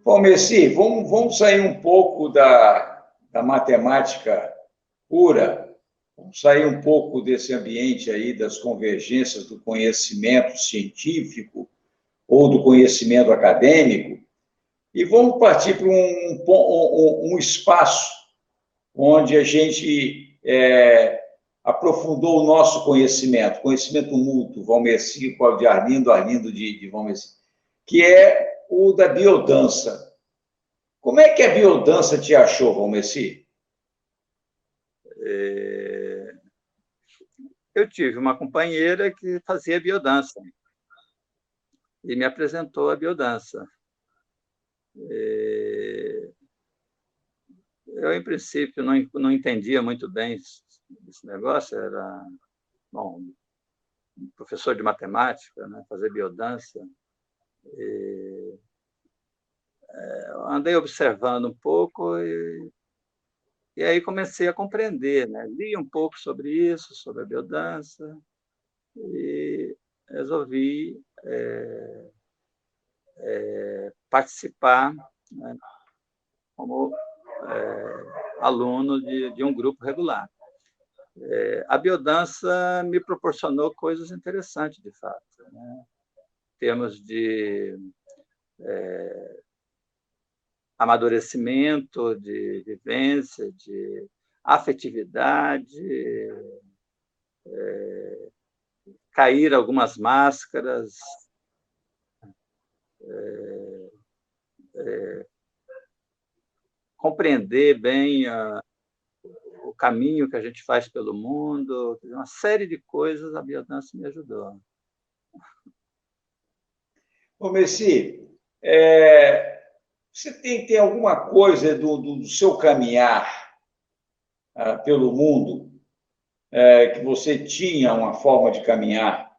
Bom, Messi, vamos sair um pouco da matemática pura, vamos sair um pouco desse ambiente aí das convergências do conhecimento científico ou do conhecimento acadêmico e vamos partir para um espaço onde a gente aprofundou o nosso conhecimento mútuo, Valmerci de Arlindo, Arlindo de Valmerci, que é o da biodança. Como é que a biodança te achou, Valmerci? Eu tive uma companheira que fazia biodança e me apresentou a biodança. Eu, em princípio, não entendia muito bem esse negócio. Era, bom, professor de matemática, né, fazer biodança. Andei observando um pouco e aí comecei a compreender, né? Li um pouco sobre isso, sobre a biodança, e resolvi participar, né, como aluno de um grupo regular. A biodança me proporcionou coisas interessantes, de fato, né? Em termos de amadurecimento, de vivência, de afetividade, cair algumas máscaras, compreender bem o caminho que a gente faz pelo mundo, uma série de coisas a biodança me ajudou. Ô, Messi, você tem alguma coisa do seu caminhar pelo mundo que você tinha uma forma de caminhar,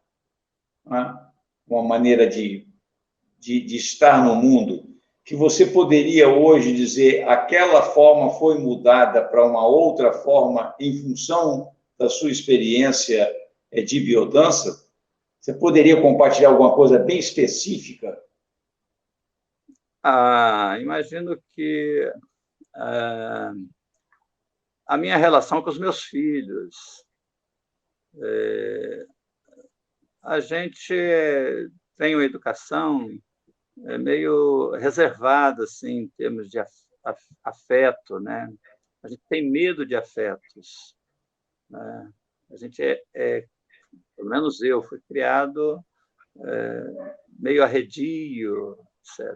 né? Uma maneira de estar no mundo, que você poderia hoje dizer aquela forma foi mudada para uma outra forma em função da sua experiência de biodança? Você poderia compartilhar alguma coisa bem específica? Imagino que a minha relação com os meus filhos. A gente tem uma educação meio reservada, assim, em termos de afeto, né? A gente tem medo de afetos, né? A gente pelo menos eu, fui criado meio arredio, etc.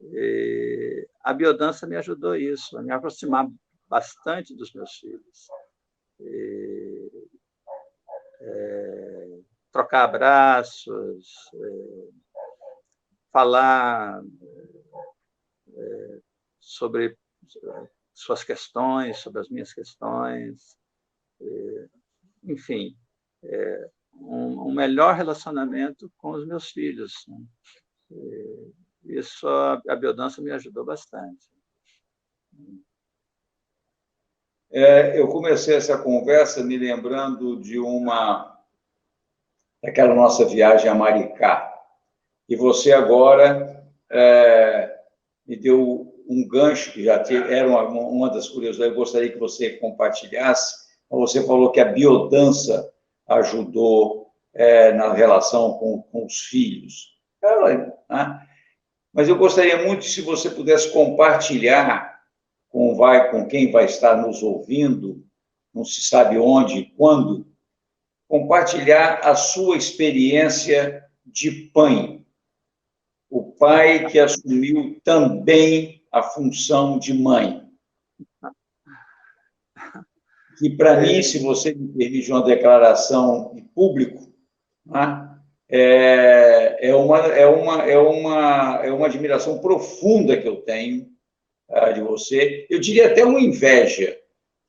E a biodança me ajudou isso, a me aproximar bastante dos meus filhos. Trocar abraços, falar sobre suas questões, sobre as minhas questões, enfim, um melhor relacionamento com os meus filhos, né? Isso a biodança me ajudou bastante. Eu comecei essa conversa me lembrando daquela nossa viagem a Maricá. E você agora me deu um gancho que já era uma das curiosidades, eu gostaria que você compartilhasse. Você falou que a biodança ajudou na relação com os filhos. Né? Mas eu gostaria muito se você pudesse compartilhar com quem vai estar nos ouvindo, não se sabe onde e quando, compartilhar a sua experiência de pai. O pai que assumiu também a função de mãe. Que, para mim, se você me permite uma declaração em público, né, é uma admiração profunda que eu tenho de você. Eu diria até uma inveja.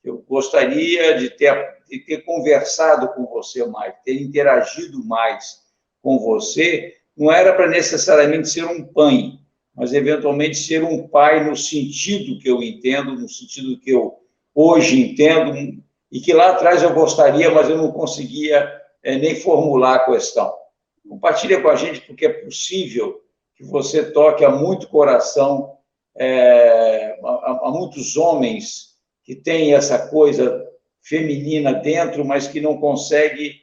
Eu gostaria de ter conversado com você mais, ter interagido mais com você. Não era para necessariamente ser um pai, mas eventualmente ser um pai no sentido que eu entendo, no sentido que eu hoje entendo, e que lá atrás eu gostaria, mas eu não conseguia nem formular a questão. Compartilha com a gente, porque é possível que você toque a muito coração, a muitos homens que têm essa coisa feminina dentro, mas que não consegue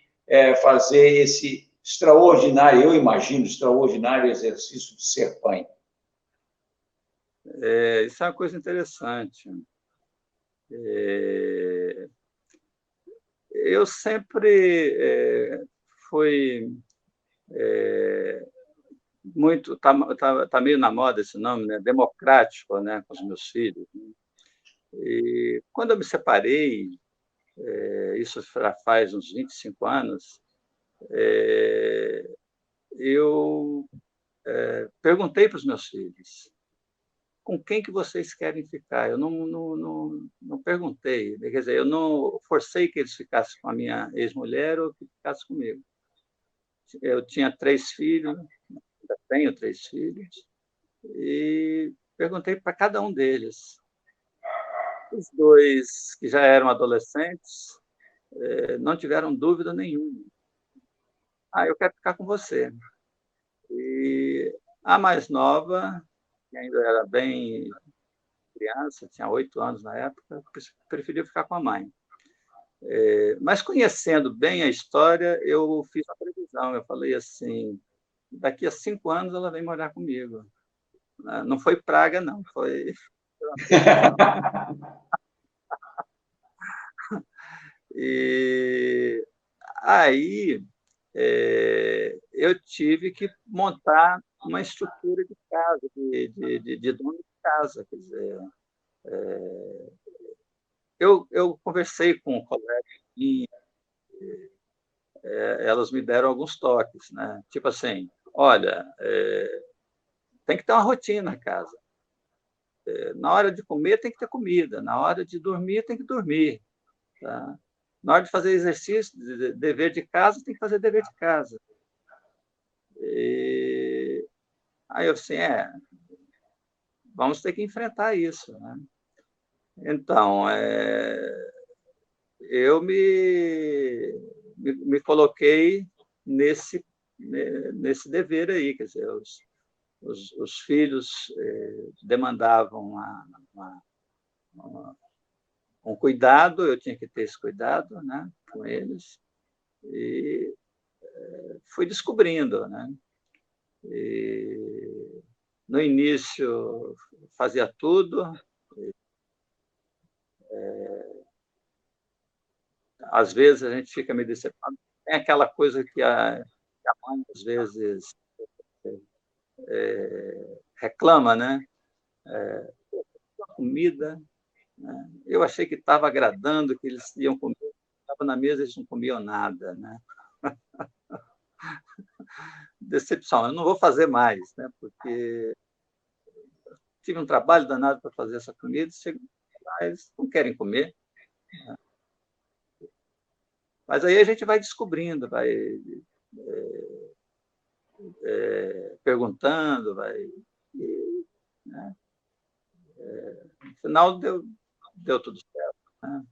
fazer esse extraordinário, eu imagino, extraordinário exercício de ser pai. Isso é uma coisa interessante. Eu sempre fui muito... Tá meio na moda esse nome, né? Democrático, né? Com os meus filhos. E quando eu me separei, isso já faz uns 25 anos, eu perguntei para os meus filhos: com quem que vocês querem ficar? Eu não perguntei, quer dizer, eu não forcei que eles ficassem com a minha ex-mulher ou que ficassem comigo. Eu tinha 3 filhos, ainda tenho 3 filhos, e perguntei para cada um deles. Os 2 que já eram adolescentes não tiveram dúvida nenhuma. Eu quero ficar com você. E a mais nova, que ainda era bem criança, tinha 8 anos na época, preferiu ficar com a mãe. Mas, conhecendo bem a história, eu fiz uma previsão. Eu falei assim: daqui a 5 anos ela vem morar comigo. Não foi praga, não, foi uma previsão. E aí eu tive que montar uma estrutura de casa, de dono de casa. Quer dizer, eu conversei com colegas e elas me deram alguns toques, né? Tipo assim: olha, tem que ter uma rotina na casa. Na hora de comer tem que ter comida, na hora de dormir tem que dormir, tá? Na hora de fazer exercício, dever de casa, tem que fazer dever de casa. Aí eu assim, vamos ter que enfrentar isso, né? Então, eu me coloquei nesse dever aí, quer dizer, os filhos demandavam um cuidado, eu tinha que ter esse cuidado, né, com eles, e fui descobrindo, né? E no início fazia tudo, às vezes a gente fica meio decepcionado. Tem aquela coisa que a mãe, às vezes, reclama, né? Comida, né? Eu achei que estava agradando, que eles iam comer, estava na mesa, eles não comiam nada, né? Decepção, eu não vou fazer mais, né? Porque tive um trabalho danado para fazer essa comida, eles não querem comer. Né? Mas aí a gente vai descobrindo, vai perguntando, né? No final deu tudo certo. Né?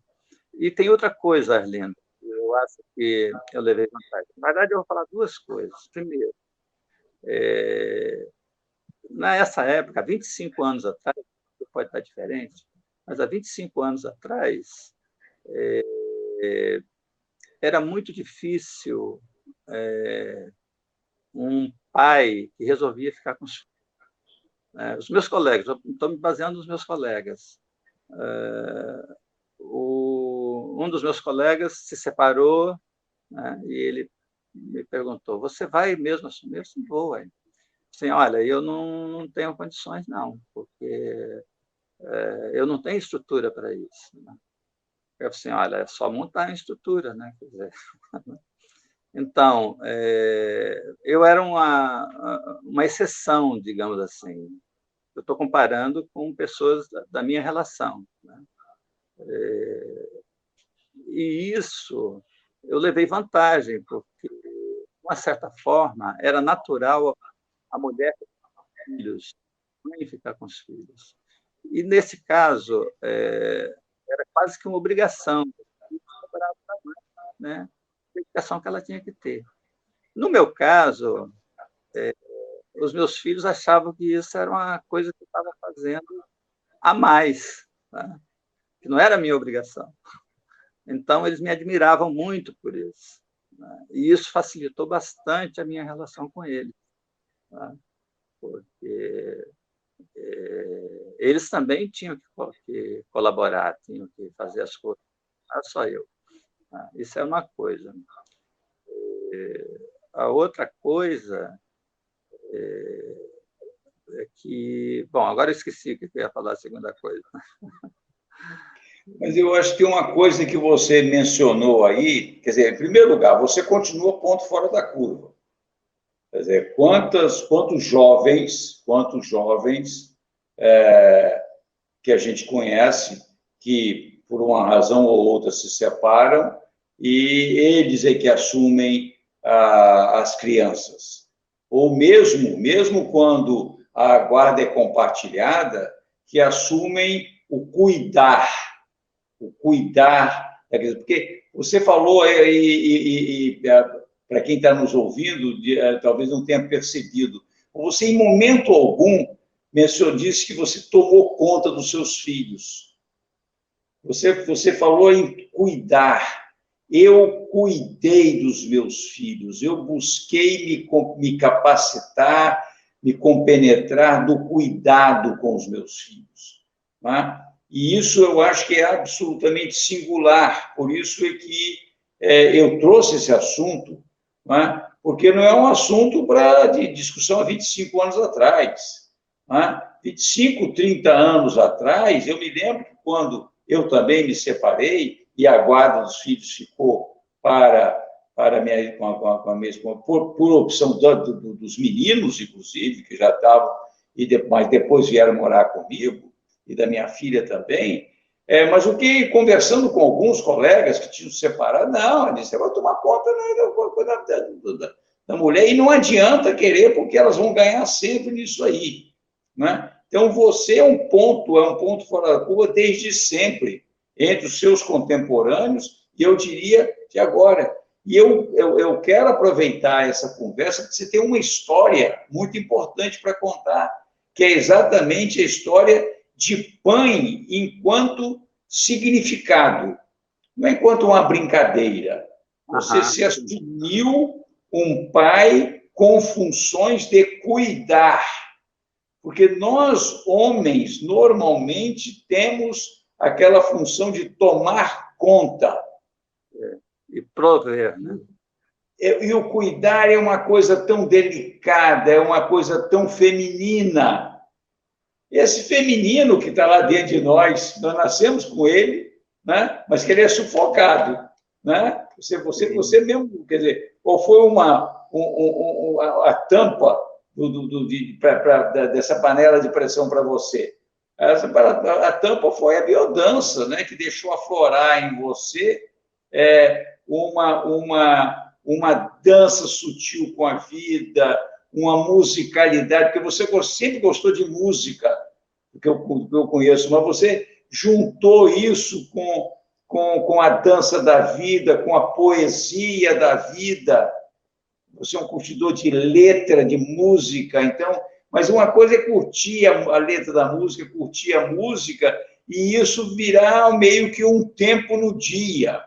E tem outra coisa, Arlindo, eu acho que eu levei vantagem. Na verdade, eu vou falar 2 coisas. Primeiro, nessa época, há 25 anos atrás, pode estar diferente, mas há 25 anos atrás, era muito difícil um pai que resolvia ficar com os filhos. Os meus colegas, eu estou me baseando nos meus colegas. Um dos meus colegas se separou, né, e ele me perguntou: você vai mesmo assumir? Eu disse: vou. Assim, olha, eu não tenho condições, não, porque eu não tenho estrutura para isso. Né? Eu assim, olha, é só montar a estrutura, né? Quer dizer, então, eu era uma exceção, digamos assim. Eu estou comparando com pessoas da minha relação. Né? E isso eu levei vantagem, porque, de uma certa forma, era natural a mulher ter filhos, a mãe ficar com os filhos. E, nesse caso, era quase que uma obrigação, né? A dedicação que ela tinha que ter. No meu caso, os meus filhos achavam que isso era uma coisa que eu estava fazendo a mais, tá? Que não era a minha obrigação. Então, eles me admiravam muito por isso, né? E isso facilitou bastante a minha relação com eles, tá? Porque eles também tinham que colaborar, tinham que fazer as coisas, não era só eu, tá? Isso é uma coisa. A outra coisa é que... Bom, agora eu esqueci o que eu ia falar, a segunda coisa. Mas eu acho que uma coisa que você mencionou aí, quer dizer, em primeiro lugar, você continua ponto fora da curva. Quer dizer, quantos jovens que a gente conhece que, por uma razão ou outra, se separam e eles é que assumem as crianças. Ou mesmo quando a guarda é compartilhada, que assumem o cuidar da criança. Porque você falou, para quem está nos ouvindo, talvez não tenha percebido, você, em momento algum, disse que você tomou conta dos seus filhos. Você falou em cuidar. Eu cuidei dos meus filhos, eu busquei me capacitar, me compenetrar do cuidado com os meus filhos. Tá? E isso eu acho que é absolutamente singular, por isso é que eu trouxe esse assunto, tá? Porque não é um assunto de discussão há 25 anos atrás. Tá? 25, 30 anos atrás, eu me lembro que quando eu também me separei e a guarda dos filhos ficou para minha, com a mesma, por opção dos meninos, inclusive, que já estavam, mas depois vieram morar comigo, e da minha filha também. Mas o que, conversando com alguns colegas que tinham se separado, não, você vai tomar conta, né, da mulher, e não adianta querer, porque elas vão ganhar sempre nisso aí. Né? Então, você é um ponto fora da curva desde sempre, entre os seus contemporâneos, e eu diria de agora. E eu quero aproveitar essa conversa, porque você tem uma história muito importante para contar, que é exatamente a história de Pai enquanto significado, não é enquanto uma brincadeira. Você se assumiu um pai com funções de cuidar. Porque nós, homens, normalmente temos aquela função de tomar conta. E prover, né? E o cuidar é uma coisa tão delicada, é uma coisa tão feminina. Esse feminino que está lá dentro de nós nascemos com ele, né? Mas que ele é sufocado. Né? Você mesmo, quer dizer, qual foi a tampa dessa panela de pressão para você? A tampa foi a biodança, né? Que deixou aflorar em você uma dança sutil com a vida, uma musicalidade, porque você sempre gostou de música, que eu conheço, mas você juntou isso com a dança da vida, com a poesia da vida. Você é um curtidor de letra, de música, então, mas uma coisa é curtir a letra da música, curtir a música, e isso virar meio que um tempo no dia.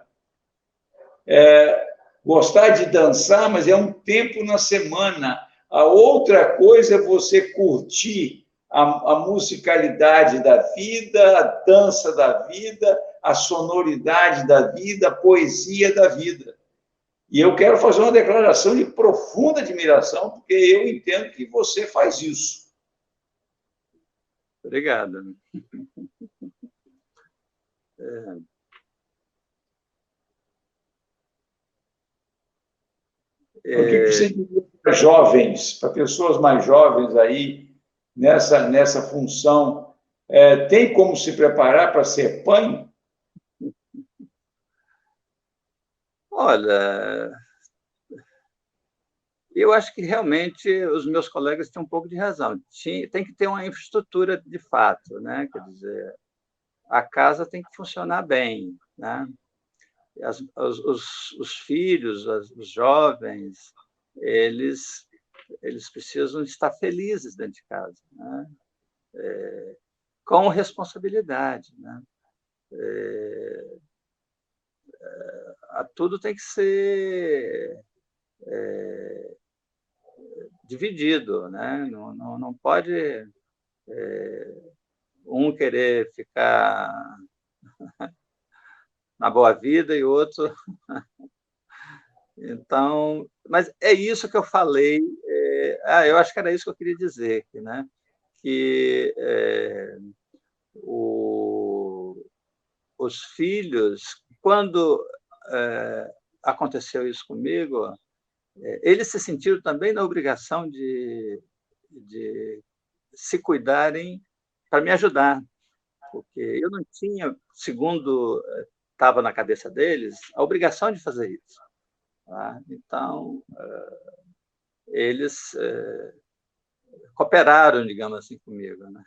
Gostar de dançar, mas é um tempo na semana. A outra coisa é você curtir a musicalidade da vida, a dança da vida, a sonoridade da vida, a poesia da vida. E eu quero fazer uma declaração de profunda admiração, porque eu entendo que você faz isso. Obrigado. O que você diria para jovens, para pessoas mais jovens aí, nessa função? Tem como se preparar para ser pai? Olha, eu acho que realmente os meus colegas têm um pouco de razão. Tem que ter uma infraestrutura de fato, né? Quer dizer, a casa tem que funcionar bem, né? Os filhos, os jovens, eles eles precisam estar felizes dentro de casa, né? Com responsabilidade, né? Tudo tem que ser dividido, né? Não pode um querer ficar na boa vida e outro. Então, mas é isso que eu falei. Eu acho que era isso que eu queria dizer, né? Que os filhos, quando aconteceu isso comigo, eles se sentiram também na obrigação de se cuidarem para me ajudar, porque eu não tinha, segundo estava na cabeça deles, a obrigação de fazer isso. Tá? Então, eles cooperaram, digamos assim, comigo, né?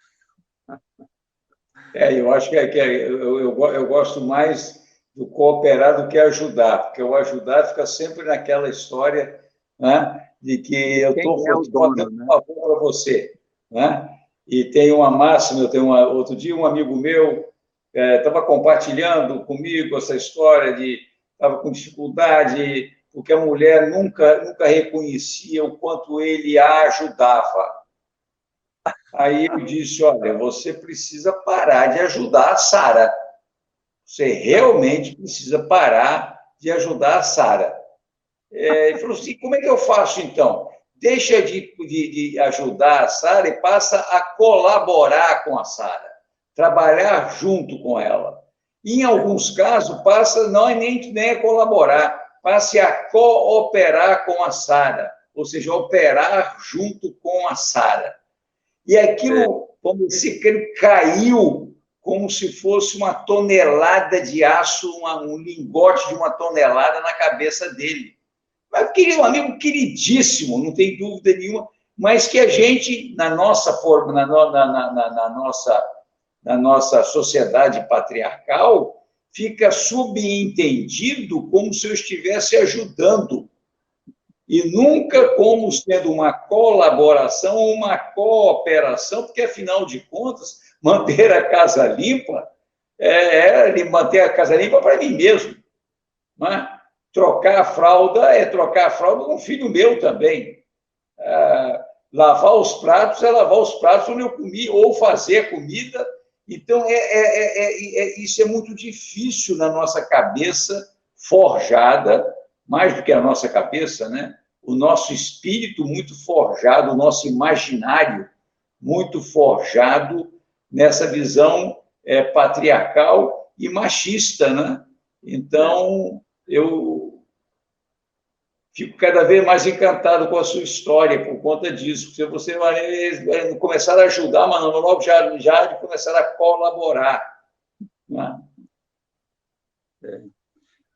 Eu acho que eu gosto mais do cooperar do que ajudar, porque o ajudar fica sempre naquela história, né, de que eu estou fazendo um favor para você. Né? E tem uma máxima, outro dia um amigo meu estava compartilhando comigo essa história de estava com dificuldade, porque a mulher nunca reconhecia o quanto ele a ajudava. Aí eu disse, olha, você precisa parar de ajudar a Sara. Você realmente precisa parar de ajudar a Sara. Ele falou assim, como é que eu faço, então? Deixa de ajudar a Sara e passa a colaborar com a Sara, trabalhar junto com ela. E, em alguns casos, passa nem a colaborar, passe a cooperar com a Sara, ou seja, operar junto com a Sara. E aquilo, como se caiu como se fosse uma tonelada de aço, um lingote de uma tonelada na cabeça dele. Mas queria um amigo queridíssimo, não tem dúvida nenhuma, mas que a gente, na nossa forma, na nossa sociedade patriarcal, fica subentendido como se eu estivesse ajudando. E nunca como sendo uma colaboração ou uma cooperação, porque, afinal de contas, manter a casa limpa manter a casa limpa para mim mesmo. Não é? Trocar a fralda é trocar a fralda com um filho meu também. Lavar os pratos é lavar os pratos onde eu comi, ou fazer comida. Então, isso é muito difícil na nossa cabeça forjada, mais do que a nossa cabeça, né? O nosso espírito muito forjado, o nosso imaginário muito forjado nessa visão patriarcal e machista, né? Então, eu fico cada vez mais encantado com a sua história por conta disso, porque você vai começar a ajudar, mas logo já de começar a colaborar. Né?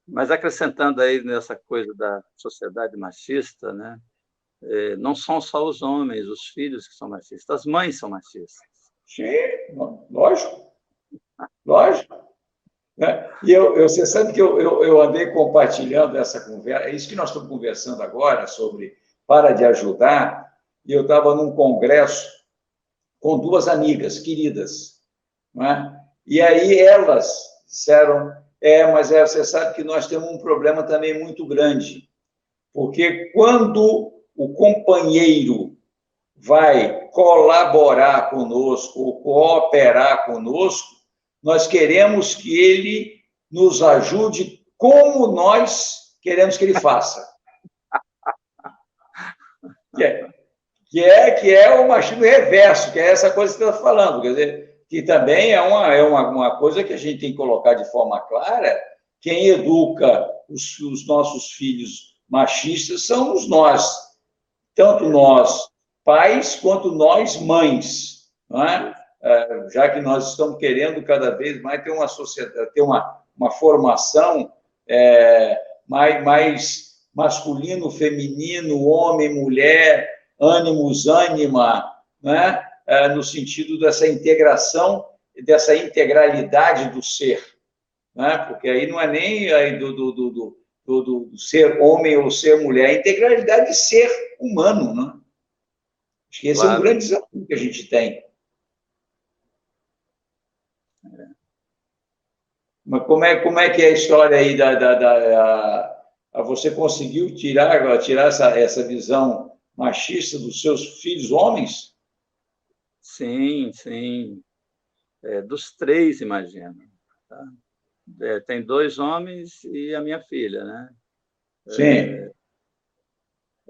Mas acrescentando aí nessa coisa da sociedade machista, né? Não são só os homens, os filhos que são machistas, as mães são machistas. Sim, lógico. Lógico. E você sabe que eu andei compartilhando essa conversa, é isso que nós estamos conversando agora, sobre para de ajudar, e eu estava num congresso com duas amigas queridas, não é? E aí elas disseram, mas você sabe que nós temos um problema também muito grande, porque quando o companheiro vai colaborar conosco ou cooperar conosco, nós queremos que ele nos ajude como nós queremos que ele faça. Que é o machismo reverso, que é essa coisa que você está falando. Quer dizer, que também é uma coisa que a gente tem que colocar de forma clara. Quem educa os nossos filhos machistas somos nós. Tanto nós, pais, quanto nós, mães. Não é? Já que nós estamos querendo cada vez mais ter uma sociedade, ter uma formação mais masculino, feminino, homem, mulher, ânimos, ânima, né? No sentido dessa integração, dessa integralidade do ser. Né? Porque aí não é nem aí do ser homem ou ser mulher, é a integralidade de ser humano. Né? Acho que esse é um Claro. grande desafio que a gente tem. Mas como é que é a história aí você conseguiu tirar essa visão machista dos seus filhos homens? Sim, sim. Dos 3, imagina. Tá? Tem 2 homens e a minha filha, né? Sim.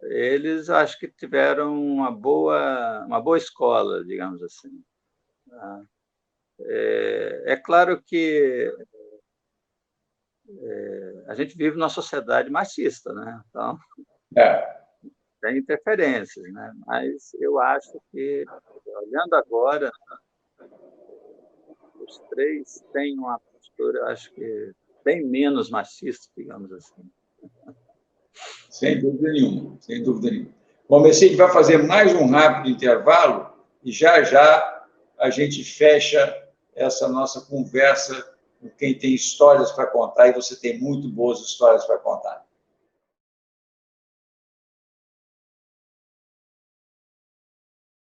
Eles acho que tiveram uma boa escola, digamos assim. Tá? É claro que a gente vive numa sociedade machista, né? Então, É. tem interferências, né? Mas eu acho que, olhando agora, os 3 têm uma postura, acho que, bem menos machista, digamos assim. Sem dúvida nenhuma, sem dúvida nenhuma. Bom, a gente vai fazer mais um rápido intervalo e já já a gente fecha essa nossa conversa com quem tem histórias para contar, e você tem muito boas histórias para contar.